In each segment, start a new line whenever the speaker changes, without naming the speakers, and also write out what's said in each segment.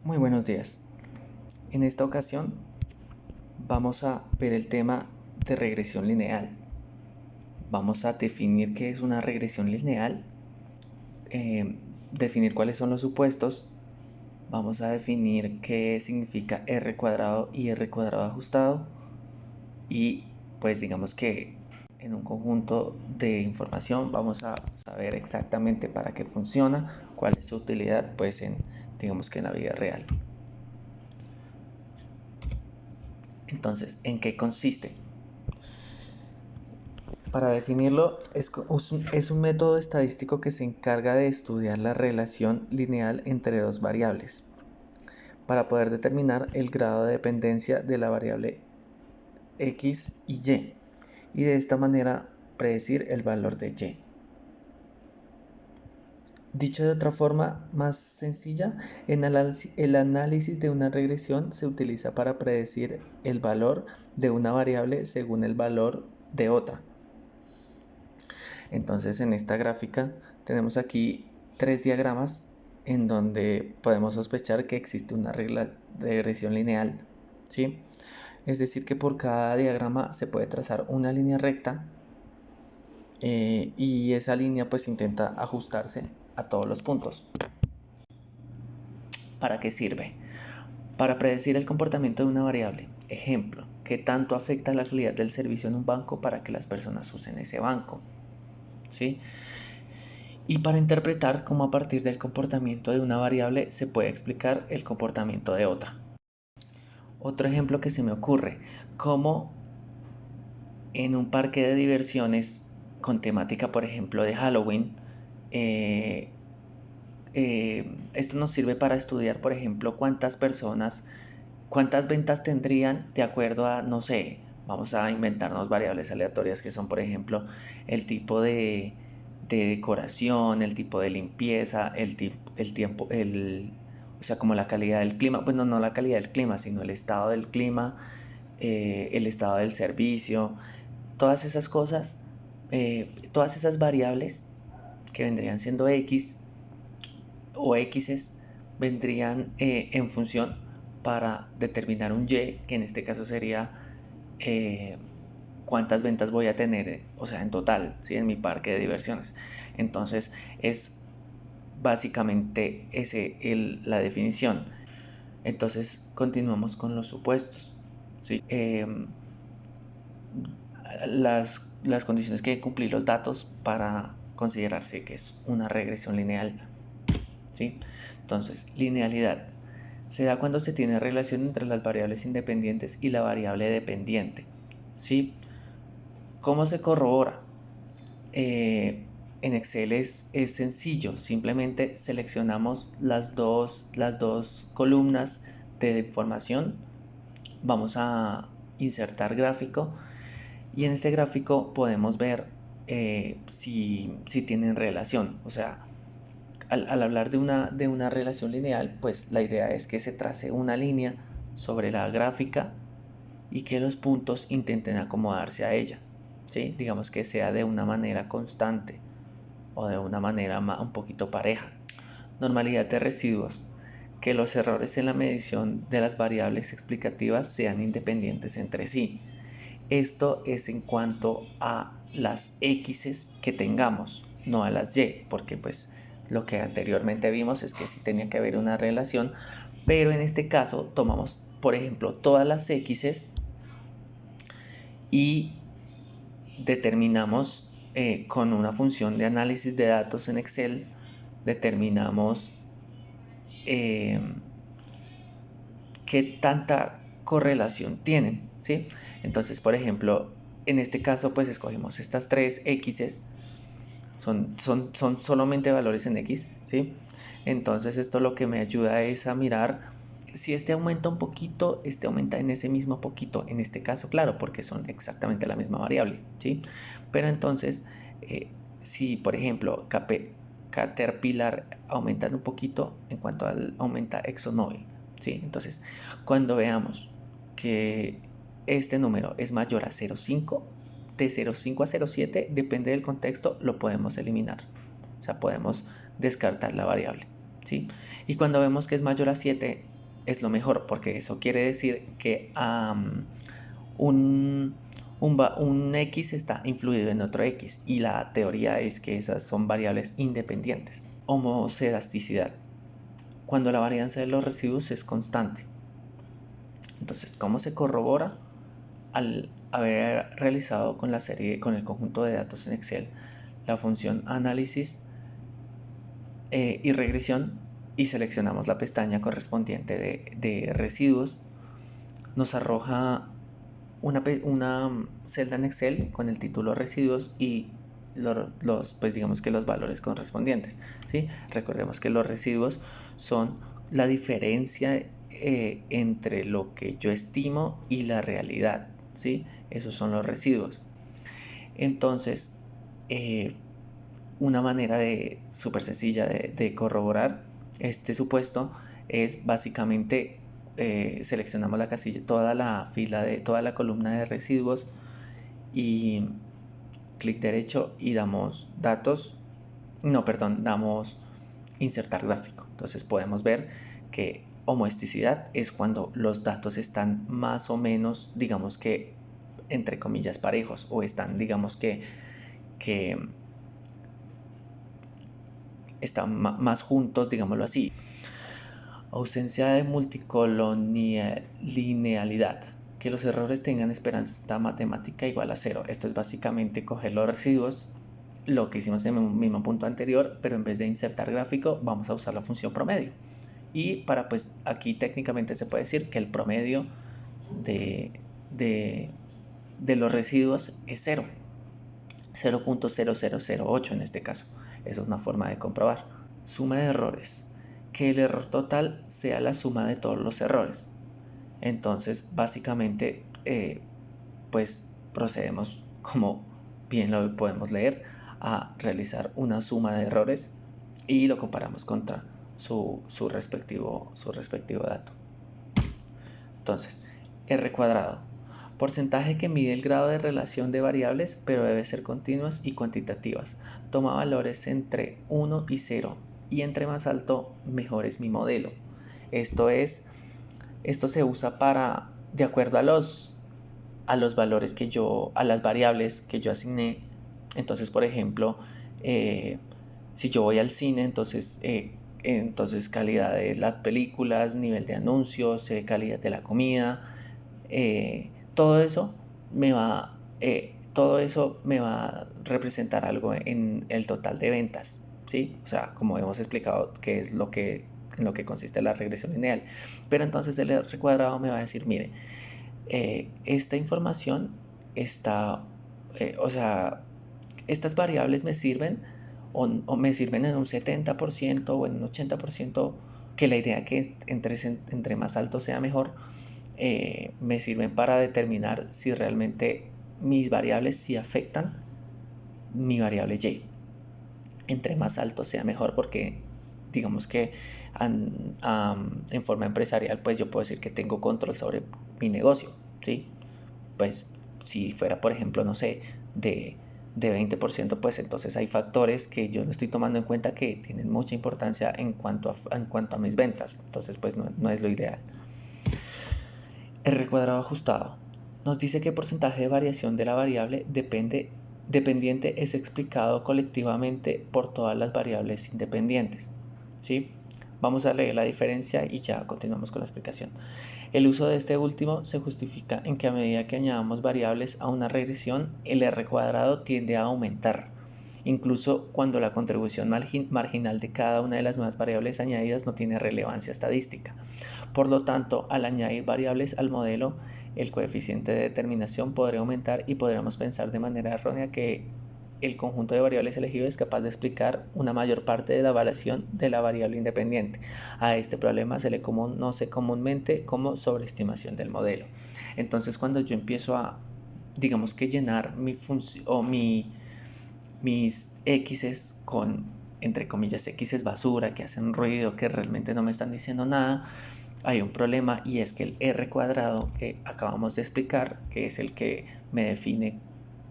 Muy buenos días. En esta ocasión vamos a ver el tema de regresión lineal. Vamos a definir qué es una regresión lineal, definir cuáles son los supuestos, vamos a definir qué significa r cuadrado y r cuadrado ajustado y pues digamos que en un conjunto de información vamos a saber exactamente para qué funciona, cuál es su utilidad pues digamos que en la vida real. Entonces, ¿en qué consiste? Para definirlo, es un método estadístico que se encarga de estudiar la relación lineal entre dos variables para poder determinar el grado de dependencia de la variable x y de esta manera predecir el valor de y. Dicho de otra forma más sencilla, el análisis de una regresión se utiliza para predecir el valor de una variable según el valor de otra. Entonces en esta gráfica tenemos aquí tres diagramas en donde podemos sospechar que existe una regla de regresión lineal, ¿sí? Es decir que por cada diagrama se puede trazar una línea recta y esa línea pues intenta ajustarse a todos los puntos. ¿Para qué sirve? Para predecir el comportamiento de una variable. Ejemplo, ¿qué tanto afecta la calidad del servicio en un banco para que las personas usen ese banco? ¿Sí? Y para interpretar cómo a partir del comportamiento de una variable se puede explicar el comportamiento de otra. Otro ejemplo que se me ocurre, cómo en un parque de diversiones con temática, por ejemplo, de Halloween, esto nos sirve para estudiar, por ejemplo, cuántas ventas tendrían de acuerdo a, no sé, vamos a inventarnos variables aleatorias que son, por ejemplo, el tipo de decoración, el tipo de limpieza, el tiempo, o sea, como la calidad del clima, bueno, no la calidad del clima, sino el estado del clima, el estado del servicio, todas esas cosas, todas esas variables que vendrían siendo X o X's vendrían en función para determinar un Y, que en este caso sería cuántas ventas voy a tener, o sea, en total, ¿sí? En mi parque de diversiones. Entonces es básicamente la definición. Entonces continuamos con los supuestos, ¿sí? Las condiciones que cumplir los datos para considerarse que es una regresión lineal, ¿sí? Entonces, linealidad se da cuando se tiene relación entre las variables independientes y la variable dependiente, ¿sí? ¿Cómo se corrobora? En Excel es sencillo, simplemente seleccionamos las dos columnas de información, vamos a insertar gráfico y en este gráfico podemos ver si tienen relación, o sea, al hablar de una relación lineal, pues la idea es que se trace una línea sobre la gráfica y que los puntos intenten acomodarse a ella, ¿sí? Digamos que sea de una manera constante o de una manera un poquito pareja. Normalidad de residuos. Que los errores en la medición de las variables explicativas sean independientes entre sí. Esto es en cuanto a las X's que tengamos, no a las Y, porque pues lo que anteriormente vimos es que sí tenía que haber una relación, pero en este caso tomamos, por ejemplo, todas las X's y determinamos con una función de análisis de datos en Excel, determinamos qué tanta correlación tienen, ¿sí? Entonces, por ejemplo, en este caso, pues escogimos estas tres X's, son solamente valores en X, ¿sí? Entonces, esto lo que me ayuda es a mirar si este aumenta un poquito, este aumenta en ese mismo poquito, en este caso, claro, porque son exactamente la misma variable, ¿sí? Pero entonces, si por ejemplo Caterpillar aumentan un poquito en cuanto al aumenta ExxonMobil, ¿sí? Entonces, cuando veamos que este número es mayor a 0,5, de 0,5 a 0,7, depende del contexto, lo podemos eliminar. O sea, podemos descartar la variable, ¿sí? Y cuando vemos que es mayor a 7, es lo mejor, porque eso quiere decir que un, un X está influido en otro X, y la teoría es que esas son variables independientes. Homoscedasticidad, cuando la varianza de los residuos es constante. Entonces, ¿cómo se corrobora? Al haber realizado con el conjunto de datos en Excel, la función análisis y regresión, y seleccionamos la pestaña correspondiente de residuos, nos arroja una celda en Excel con el título residuos y pues digamos que los valores correspondientes, ¿sí? Recordemos que los residuos son la diferencia entre lo que yo estimo y la realidad, ¿sí? Esos son los residuos. Entonces, una manera súper sencilla de corroborar este supuesto es básicamente seleccionamos la casilla, toda la columna de residuos, y clic derecho y damos damos insertar gráfico. Entonces podemos ver que homoesticidad es cuando los datos están más o menos, digamos que entre comillas, parejos, o están, digamos que están más juntos, digámoslo así. Ausencia de multicolonialidad, que los errores tengan esperanza matemática igual a 0. Esto es básicamente coger los residuos, lo que hicimos en el mismo punto anterior, pero en vez de insertar gráfico vamos a usar la función promedio. Y pues aquí técnicamente se puede decir que el promedio de los residuos es 0, 0.0008 en este caso. Esa es una forma de comprobar. Suma de errores, que el error total sea la suma de todos los errores. Entonces básicamente pues procedemos, como bien lo podemos leer, a realizar una suma de errores y lo comparamos contra su respectivo dato. Entonces, R cuadrado, porcentaje que mide el grado de relación de variables, pero debe ser continuas y cuantitativas. Toma valores entre 1 y 0, y entre más alto, mejor es mi modelo. Esto se usa para, de acuerdo a los valores a las variables que yo asigné. Entonces, por ejemplo, si yo voy al cine, entonces calidad de las películas, nivel de anuncios, calidad de la comida, todo eso me va a representar algo en el total de ventas, ¿sí? O sea, como hemos explicado, que es en lo que consiste la regresión lineal. Pero entonces el R cuadrado me va a decir, mire, esta información está, o sea, estas variables me sirven o me sirven en un 70% o en un 80%, que la idea que entre más alto sea mejor, me sirven para determinar si realmente mis variables sí afectan mi variable Y. Entre más alto sea mejor, porque digamos que en forma empresarial pues yo puedo decir que tengo control sobre mi negocio, ¿sí? Pues si fuera, por ejemplo, no sé, de 20%, pues entonces hay factores que yo no estoy tomando en cuenta que tienen mucha importancia en cuanto a mis ventas. Entonces pues no es lo ideal. R cuadrado ajustado nos dice que el porcentaje de variación de la variable dependiente es explicado colectivamente por todas las variables independientes, ¿sí? Vamos a leer la diferencia y ya continuamos con la explicación. El uso de este último se justifica en que a medida que añadamos variables a una regresión, el R cuadrado tiende a aumentar, incluso cuando la contribución marginal de cada una de las nuevas variables añadidas no tiene relevancia estadística. Por lo tanto, al añadir variables al modelo, el coeficiente de determinación podría aumentar, y podríamos pensar de manera errónea que el conjunto de variables elegido es capaz de explicar una mayor parte de la variación de la variable independiente. A este problema se le conoce comúnmente como sobreestimación del modelo. Entonces, cuando yo empiezo a, digamos que llenar mis x's con, entre comillas, x's basura, que hacen ruido, que realmente no me están diciendo nada, hay un problema, y es que el R cuadrado que acabamos de explicar, que es el que me define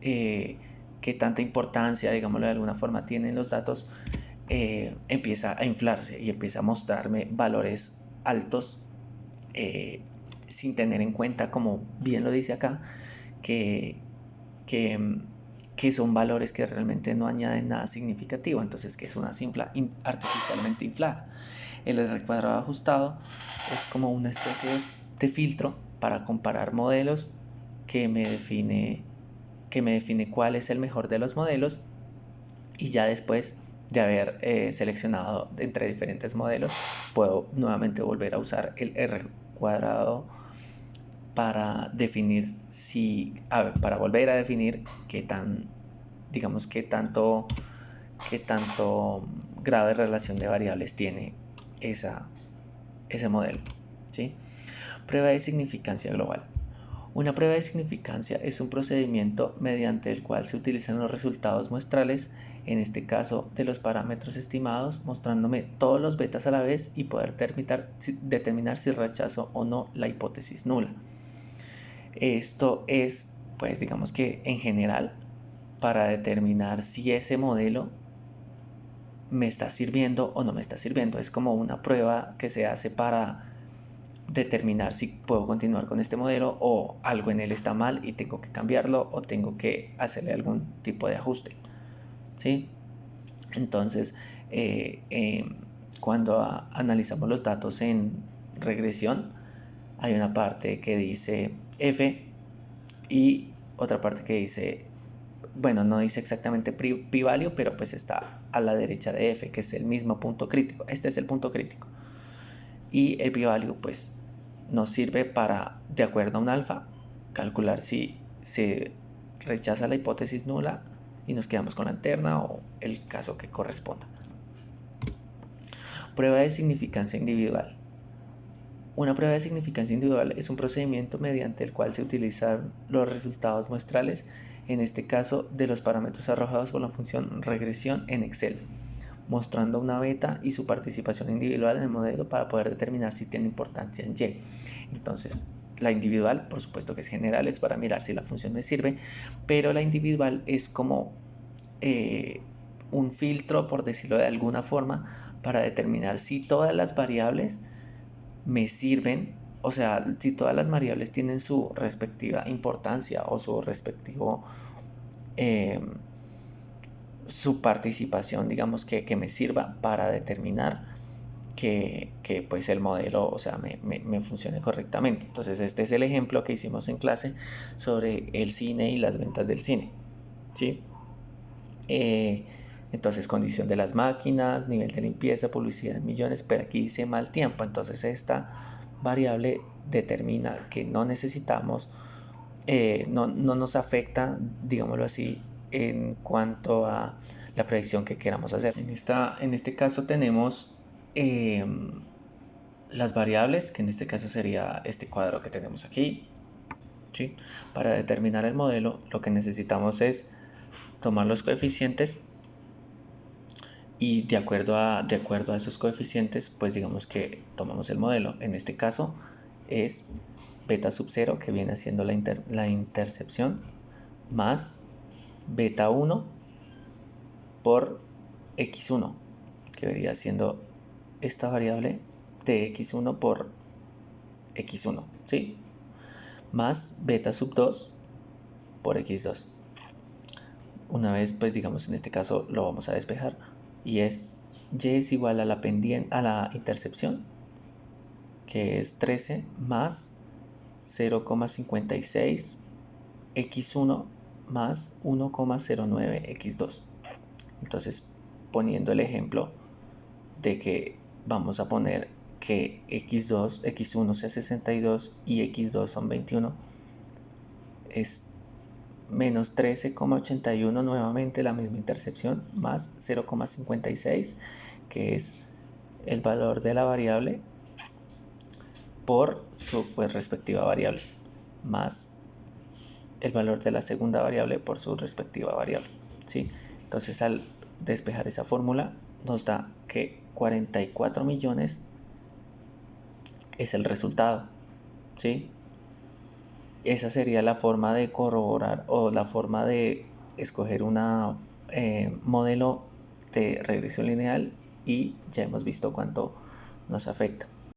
qué tanta importancia, digámoslo de alguna forma, tienen los datos, empieza a inflarse y empieza a mostrarme valores altos sin tener en cuenta, como bien lo dice acá, que, que, que son valores que realmente no añaden nada significativo, entonces que es una cifra artificialmente inflada. El R cuadrado ajustado es como una especie de filtro para comparar modelos que me define cuál es el mejor de los modelos, y ya después de haber seleccionado entre diferentes modelos puedo nuevamente volver a usar el R cuadrado para definir para volver a definir qué tanto grado de relación de variables tiene ese modelo, ¿sí? Prueba de significancia global. Una prueba de significancia es un procedimiento mediante el cual se utilizan los resultados muestrales, en este caso de los parámetros estimados, mostrándome todos los betas a la vez y poder determinar si rechazo o no la hipótesis nula. Esto es, pues digamos que en general, para determinar si ese modelo me está sirviendo o no me está sirviendo. Es como una prueba que se hace para determinar si puedo continuar con este modelo o algo en él está mal y tengo que cambiarlo o tengo que hacerle algún tipo de ajuste, ¿sí? Entonces, cuando analizamos los datos en regresión, hay una parte que dice F y otra parte que dice, bueno, no dice exactamente p-value, pero pues está a la derecha de F, que es el mismo punto crítico. Este es el punto crítico. Y el p-value pues nos sirve para, de acuerdo a un alfa, calcular si se rechaza la hipótesis nula y nos quedamos con la alterna o el caso que corresponda. Prueba de significancia individual. Una prueba de significancia individual es un procedimiento mediante el cual se utilizan los resultados muestrales, en este caso de los parámetros arrojados por la función regresión en Excel, mostrando una beta y su participación individual en el modelo para poder determinar si tiene importancia en Y. Entonces, la individual, por supuesto que es general, es para mirar si la función me sirve, pero la individual es como un filtro, por decirlo de alguna forma, para determinar si todas las variables me sirven, o sea, si todas las variables tienen su respectiva importancia o su respectivo su participación, digamos que me sirva para determinar que pues el modelo, o sea, me funcione correctamente. Entonces este es el ejemplo que hicimos en clase sobre el cine y las ventas del cine, ¿sí? Entonces condición de las máquinas, nivel de limpieza, publicidad en millones, pero aquí dice mal tiempo, entonces esta variable determina que no necesitamos, no nos afecta, digámoslo así, en cuanto a la predicción que queramos hacer. En este caso tenemos las variables, que en este caso sería este cuadro que tenemos aquí, ¿sí? Para determinar el modelo lo que necesitamos es tomar los coeficientes y de acuerdo a esos coeficientes, pues digamos que tomamos el modelo. En este caso es beta sub 0, que viene siendo la intercepción, más beta 1 por x1, que vendría siendo esta variable de x1 por x1, ¿sí? Más beta sub 2 por x2. Una vez, pues digamos, en este caso lo vamos a despejar y es y es igual a la pendiente, a la intercepción, que es 13 más 0,56 x1 más 1,09 x2. Entonces, poniendo el ejemplo de que vamos a poner que x1 sea 62 y x2 son 21, es menos 13,81, nuevamente la misma intercepción, más 0,56, que es el valor de la variable por su respectiva variable, más el valor de la segunda variable por su respectiva variable, ¿sí? Entonces, al despejar esa fórmula nos da que 44 millones es el resultado, ¿sí? Esa sería la forma de corroborar o la forma de escoger un modelo de regresión lineal, y ya hemos visto cuánto nos afecta.